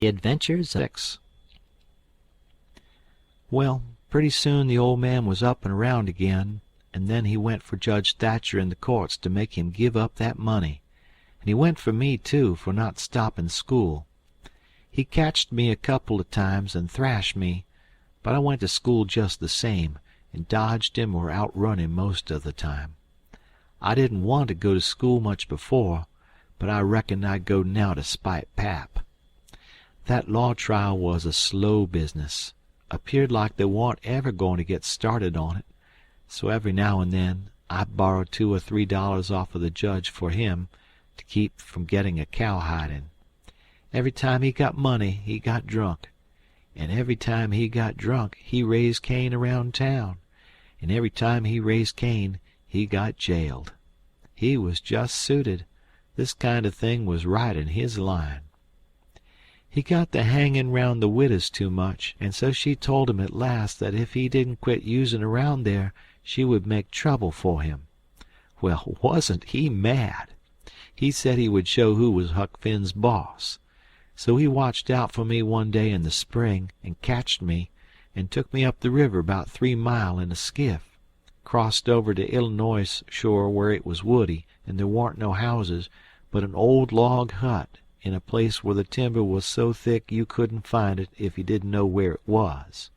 The Adventures of 6. Well, pretty soon the old man was up and around again, and then he went for Judge Thatcher in the courts to make him give up that money, and he went for me too for not stopping school. He catched me a couple of times and thrashed me, but I went to school just the same, and dodged him or outrun him most of the time. I didn't want to go to school much before, but I reckoned I'd go now to spite Pap. That law trial was a slow business. Appeared like they weren't ever going to get started on it, so every now and then I borrowed $2 or $3 off of the judge for him to keep from getting a cowhiding. Every time he got money he got drunk, and every time he got drunk he raised Cain around town, and every time he raised Cain he got jailed. He was just suited. This kind of thing was right in his line. He got to hanging round the widows too much, and so she told him at last that if he didn't quit using around there she would make trouble for him. Well, wasn't he mad? He said he would show who was Huck Finn's boss. So he watched out for me one day in the spring and catched me and took me up the river about 3 mile in a skiff, crossed over to Illinois shore where it was woody and there warn't no houses but an old log hut in a place where the timber was so thick you couldn't find it if you didn't know where it was.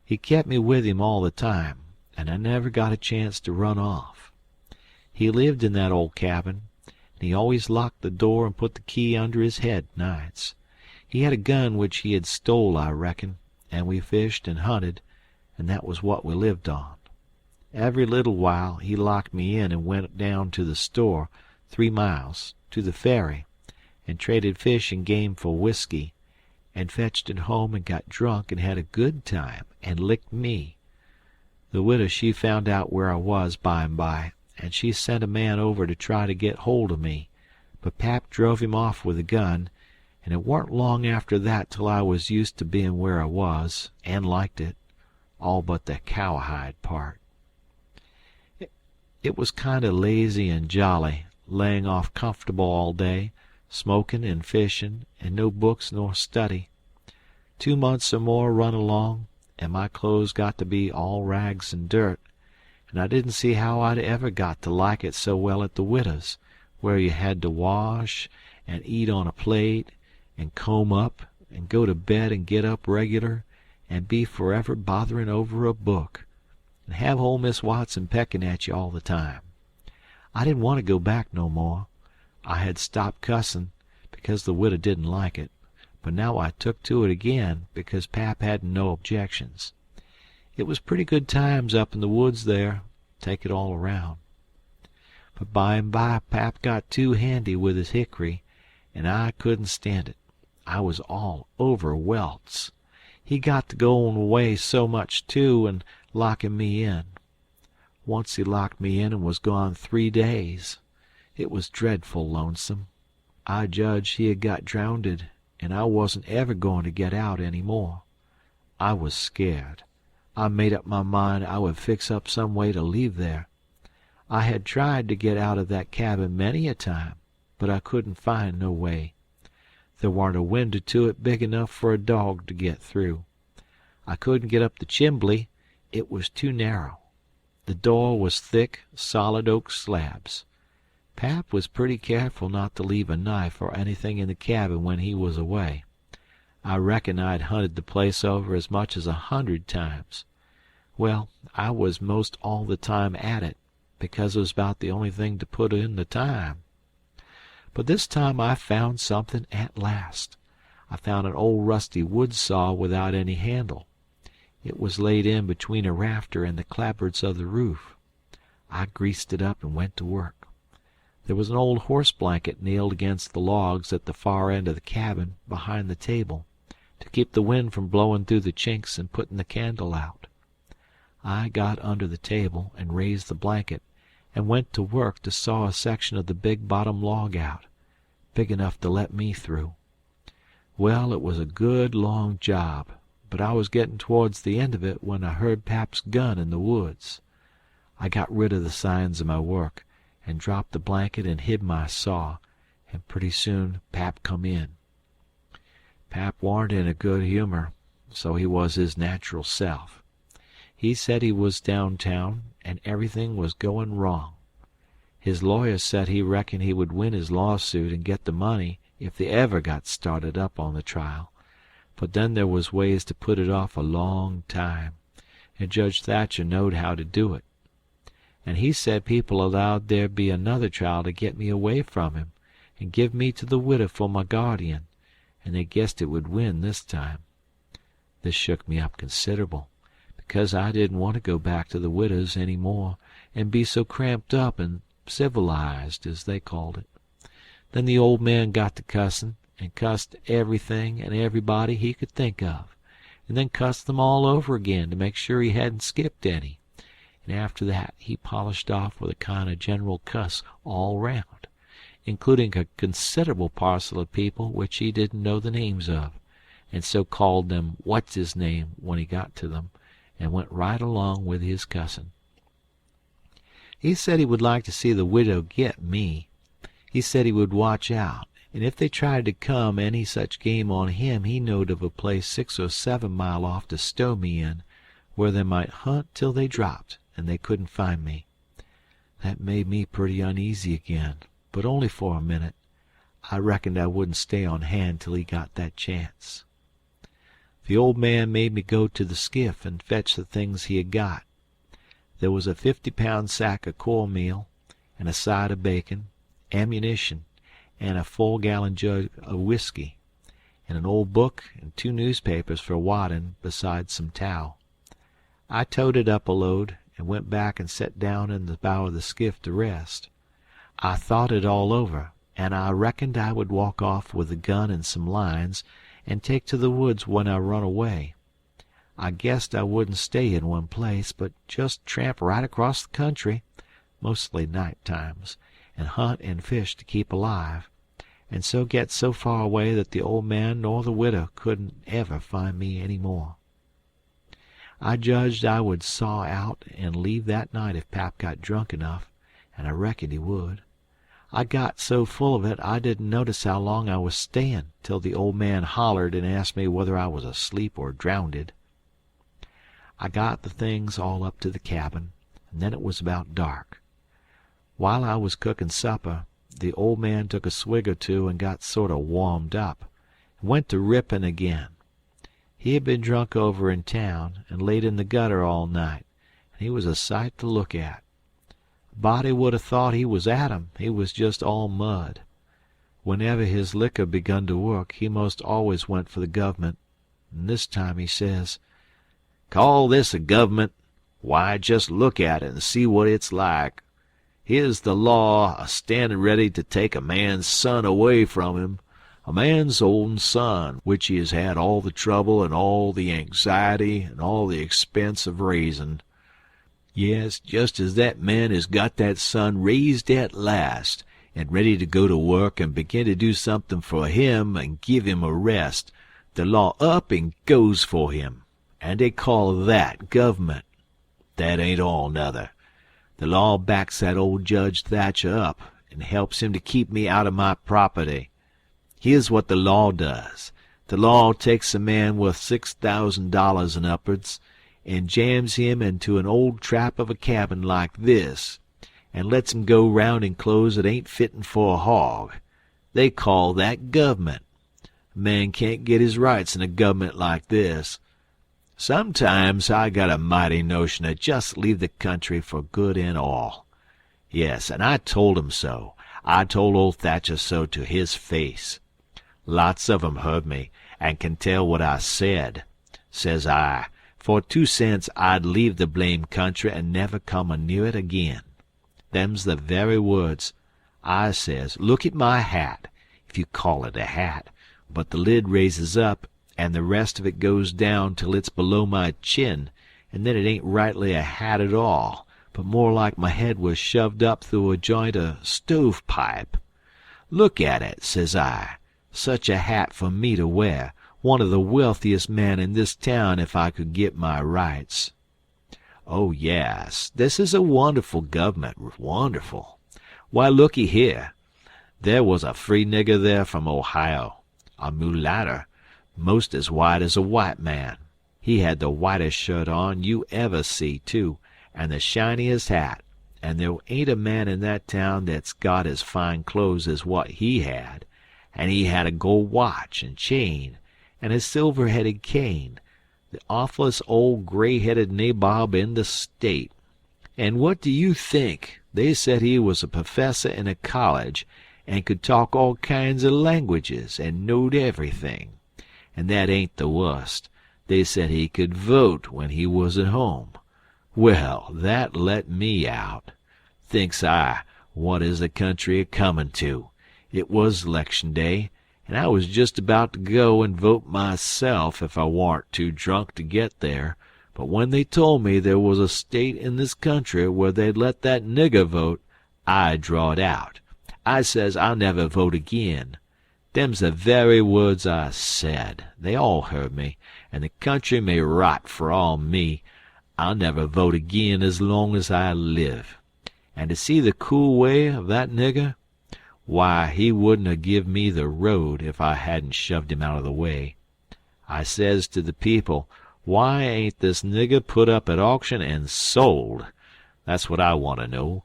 He kept me with him all the time, and I never got a chance to run off. He lived in that old cabin, and he always locked the door and put the key under his head nights. He had a gun which he had stole, I reckon, and we fished and hunted, and that was what we lived on. Every little while he locked me in and went down to the store, 3 miles, to the ferry, and traded fish and game for whiskey, and fetched it home and got drunk and had a good time and licked me. The widow she found out where I was by and by, and she sent a man over to try to get hold of me, but Pap drove him off with a gun, and it warn't long after that till I was used to being where I was, and liked it, all but the cowhide part. It was kind of lazy and jolly, laying off comfortable all day, smoking and fishing, and no books nor study. 2 months or more run along, and my clothes got to be all rags and dirt, and I didn't see how I'd ever got to like it so well at the widow's, where you had to wash and eat on a plate, and comb up, and go to bed and get up regular, and be forever bothering over a book, and have old Miss Watson pecking at you all the time. I didn't want to go back no more. I had stopped cussin' because the widow didn't like it, but now I took to it again because Pap hadn't no objections. It was pretty good times up in the woods there, take it all around. But by and by Pap got too handy with his hickory, and I couldn't stand it. I was all over welts. He got to going away so much too, and locking me in. Once he locked me in and was gone 3 days. It was dreadful lonesome. I judged he had got drownded, and I wasn't ever going to get out any more. I was scared. I made up my mind I would fix up some way to leave there. I had tried to get out of that cabin many a time, but I couldn't find no way. There warn't a window to it big enough for a dog to get through. I couldn't get up the chimbley. It was too narrow. The door was thick, solid oak slabs. Pap was pretty careful not to leave a knife or anything in the cabin when he was away. I reckon I'd hunted the place over as much as 100 times. Well, I was most all the time at it, because it was about the only thing to put in the time. But this time I found something at last. I found an old rusty wood saw without any handle. It was laid in between a rafter and the clapboards of the roof. I greased it up and went to work. There was an old horse blanket nailed against the logs at the far end of the cabin behind the table, to keep the wind from blowing through the chinks and putting the candle out. I got under the table and raised the blanket, and went to work to saw a section of the big bottom log out, big enough to let me through. Well, it was a good long job, but I was getting towards the end of it when I heard Pap's gun in the woods. I got rid of the signs of my work, and dropped the blanket and hid my saw, and pretty soon Pap come in. Pap warn't in a good humor, so he was his natural self. He said he was downtown, and everything was going wrong. His lawyer said he reckoned he would win his lawsuit and get the money if they ever got started up on the trial, but then there was ways to put it off a long time, and Judge Thatcher knowed how to do it. And he said people allowed there be another trial to get me away from him and give me to the widow for my guardian, and they guessed it would win this time. This shook me up considerable, because I didn't want to go back to the widow's any more and be so cramped up and civilized, as they called it. Then the old man got to cussin', and cussed everything and everybody he could think of, and then cussed them all over again to make sure he hadn't skipped any, and after that he polished off with a kind of general cuss all round, including a considerable parcel of people which he didn't know the names of, and so called them what's-his-name when he got to them, and went right along with his cussin'. He said he would like to see the widow get me. He said he would watch out, and if they tried to come any such game on him, he knowed of a place 6 or 7 mile off to stow me in, where they might hunt till they dropped, and they couldn't find me. That made me pretty uneasy again, but only for a minute. I reckoned I wouldn't stay on hand till he got that chance. The old man made me go to the skiff and fetch the things he had got. There was a 50-pound sack of cornmeal, and a side of bacon, ammunition, and a 4-gallon jug of whiskey, and an old book and 2 newspapers for wadding, besides some tow. I towed it up a load, and went back and set down in the bow of the skiff to rest. I thought it all over, and I reckoned I would walk off with the gun and some lines, and take to the woods when I run away. I guessed I wouldn't stay in one place, but just tramp right across the country, mostly night times, and hunt and fish to keep alive, and so get so far away that the old man nor the widow couldn't ever find me any more. I judged I would saw out and leave that night if Pap got drunk enough, and I reckoned he would. I got so full of it I didn't notice how long I was stayin' till the old man hollered and asked me whether I was asleep or drownded. I got the things all up to the cabin, and then it was about dark. While I was cooking supper, the old man took a swig or two and got sort of warmed up, and went to ripping again. He had been drunk over in town, and laid in the gutter all night, and he was a sight to look at. A body would have thought he was Adam, he was just all mud. Whenever his liquor begun to work, he most always went for the government, and this time he says, "Call this a government? Why, just look at it and see what it's like. Here's the law a-standing ready to take a man's son away from him, a man's own son, which he has had all the trouble and all the anxiety and all the expense of raising. Yes, just as that man has got that son raised at last, and ready to go to work and begin to do something for him and give him a rest, the law up and goes for him, and they call that government. That ain't all, nuther. The law backs that old Judge Thatcher up and helps him to keep me out of my property. Here's what the law does. The law takes a man worth $6,000 and upwards, and jams him into an old trap of a cabin like this, and lets him go round in clothes that ain't fittin' for a hog. They call that government. A man can't get his rights in a government like this. Sometimes I got a mighty notion to just leave the country for good and all. Yes, and I told him so. I told old Thatcher so to his face. Lots of 'em heard me, and can tell what I said. Says I, for 2 cents I'd leave the blame country and never come a-near it again. Them's the very words. I says, look at my hat, if you call it a hat, but the lid raises up, and the rest of it goes down till it's below my chin, and then it ain't rightly a hat at all, but more like my head was shoved up through a joint of stove-pipe. Look at it, says I. Such a hat for me to wear, one of the wealthiest men in this town if I could get my rights. Oh, yes, this is a wonderful government, wonderful. Why, looky here. There was a free nigger there from Ohio, a mulatter, most as white as a white man. He had the whitest shirt on you ever see, too, and the shiniest hat, and there ain't a man in that town that's got as fine clothes as what he had, and he had a gold watch and chain, and a silver-headed cane, the awfulest old gray-headed nabob in the state. And what do you think? They said he was a professor in a college, and could talk all kinds of languages, and knowed everything. And that ain't the worst. They said he could vote when he was at home. Well, that let me out. Thinks I, what is the country a-comin' to? It was 'lection day, and I was just about to go and vote myself if I warn't too drunk to get there. But when they told me there was a state in this country where they'd let that nigger vote, I drawed out. I says I'll never vote agin. Them's the very words I said. They all heard me, and the country may rot for all me. I'll never vote agin as long as I live. And to see the cool way of that nigger, why, he wouldn't have give me the road if I hadn't shoved him out of the way. I says to the people, why ain't this nigger put up at auction and sold? That's what I want to know.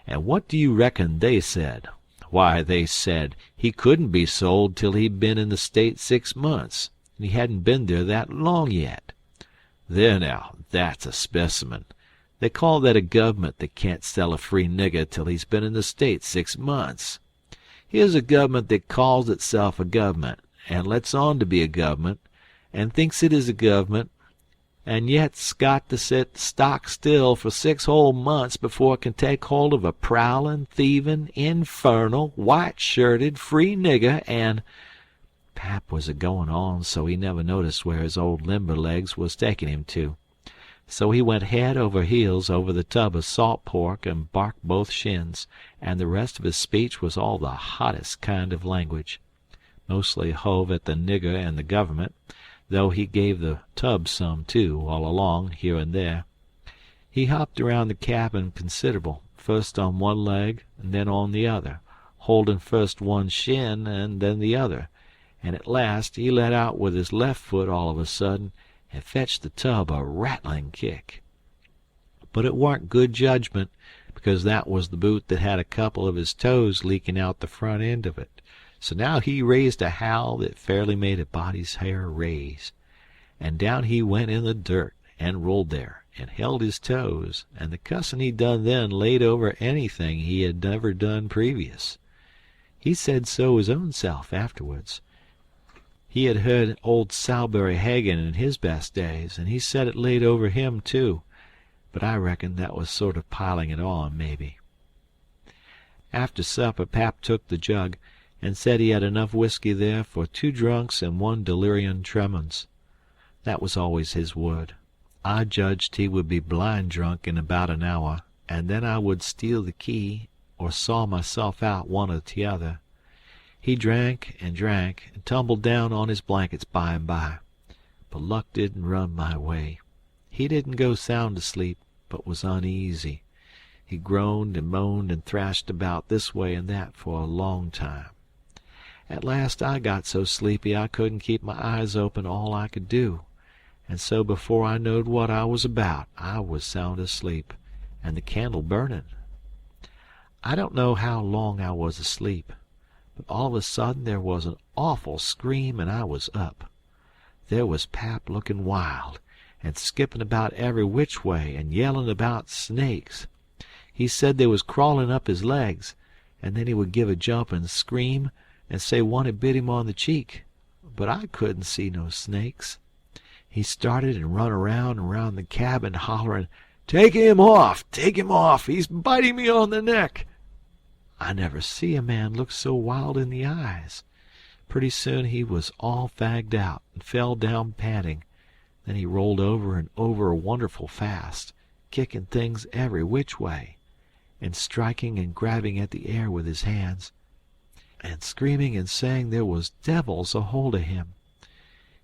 And what do you reckon they said? Why, they said he couldn't be sold till he'd been in the state 6 months, and he hadn't been there that long yet. There now, that's a specimen. They call that a government that can't sell a free nigger till he's been in the state 6 months. Here's a government that calls itself a government, and lets on to be a government, and thinks it is a government, and yet's got to sit stock still for 6 whole months before it can take hold of a prowling, thieving, infernal, white-shirted, free nigger, and—" Pap was a-goin' on so he never noticed where his old limber legs was taking him to. So he went head over heels over the tub of salt pork and barked both shins, and the rest of his speech was all the hottest kind of language. Mostly hove at the nigger and the government, though he gave the tub some, too, all along, here and there. He hopped around the cabin considerable, first on one leg and then on the other, holding first one shin and then the other, and at last he let out with his left foot all of a sudden and fetched the tub a rattling kick. But it warn't good judgment, because that was the boot that had a couple of his toes leaking out the front end of it. So now he raised a howl that fairly made a body's hair raise. And down he went in the dirt, and rolled there, and held his toes, and the cussin' he done then laid over anything he had never done previous. He said so his own self afterwards. He had heard old Salisbury Hagan in his best days, and he said it laid over him, too. But I reckon that was sort of piling it on, maybe. After supper, Pap took the jug, and said he had enough whiskey there for 2 drunks and 1 delirium tremens. That was always his word. I judged he would be blind drunk in about an hour, and then I would steal the key, or saw myself out one or t'other. He drank and tumbled down on his blankets by and by. But luck didn't run my way. He didn't go sound asleep, but was uneasy. He groaned and moaned and thrashed about this way and that for a long time. At last I got so sleepy I couldn't keep my eyes open all I could do, and so before I knowed what I was about, I was sound asleep, and the candle burning. I don't know how long I was asleep, but all of a sudden there was an awful scream, and I was up. There was Pap looking wild, and skipping about every which way, and yelling about snakes. He said they was crawling up his legs, and then he would give a jump and scream, and say one had bit him on the cheek, but I couldn't see no snakes. He started and run around the cabin, hollering, "Take him off! Take him off! He's biting me on the neck!" I never see a man look so wild in the eyes. Pretty soon he was all fagged out and fell down panting. Then he rolled over and over wonderful fast, kicking things every which way, and striking and grabbing at the air with his hands, and screaming and saying there was devils a hold of him.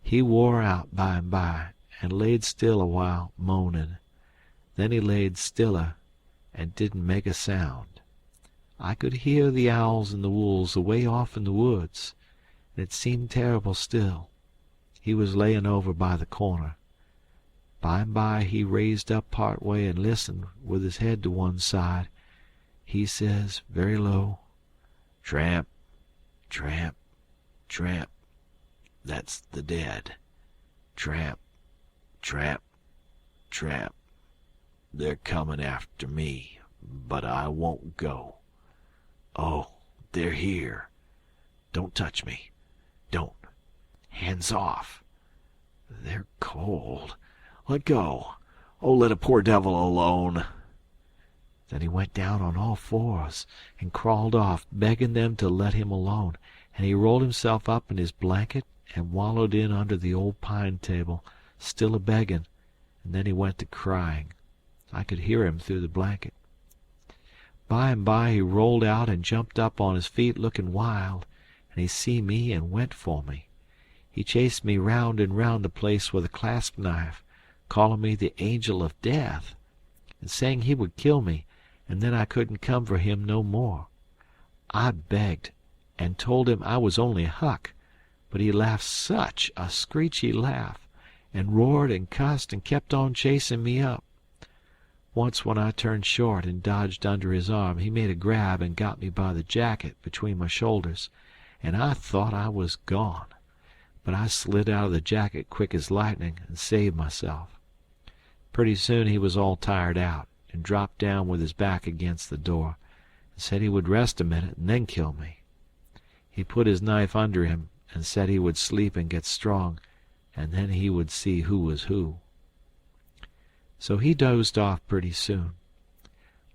He wore out by and by, and laid still a while, moaning. Then he laid stiller, and didn't make a sound. I could hear the owls and the wolves away off in the woods, and it seemed terrible still. He was layin' over by the corner. By and by he raised up part way and listened, with his head to one side. He says, very low, "Tramp, tramp, tramp. That's the dead. Tramp, tramp, tramp. They're comin' after me, but I won't go. Oh, they're here. Don't touch me. Don't. Hands off. They're cold. Let go. Oh, let a poor devil alone." Then he went down on all fours and crawled off, begging them to let him alone, and he rolled himself up in his blanket and wallowed in under the old pine table, still a-begging, and then he went to crying. I could hear him through the blanket. By and by he rolled out and jumped up on his feet looking wild, and he see me and went for me. He chased me round and round the place with a clasp knife, calling me the angel of death, and saying he would kill me, and then I couldn't come for him no more. I begged, and told him I was only Huck, but he laughed such a screechy laugh, and roared and cussed and kept on chasing me up. Once when I turned short and dodged under his arm, he made a grab and got me by the jacket between my shoulders, and I thought I was gone. But I slid out of the jacket quick as lightning and saved myself. Pretty soon he was all tired out, and dropped down with his back against the door, and said he would rest a minute and then kill me. He put his knife under him and said he would sleep and get strong, and then he would see who was who. So he dozed off pretty soon.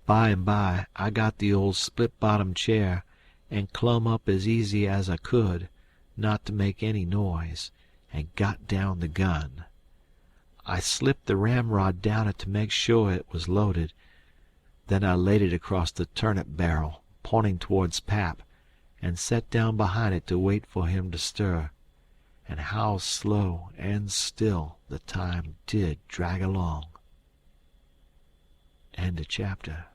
By and by I got the old split-bottom chair and clumb up as easy as I could, not to make any noise, and got down the gun. I slipped the ramrod down it to make sure it was loaded. Then I laid it across the turnip barrel, pointing towards Pap, and sat down behind it to wait for him to stir. And how slow and still the time did drag along. End of chapter.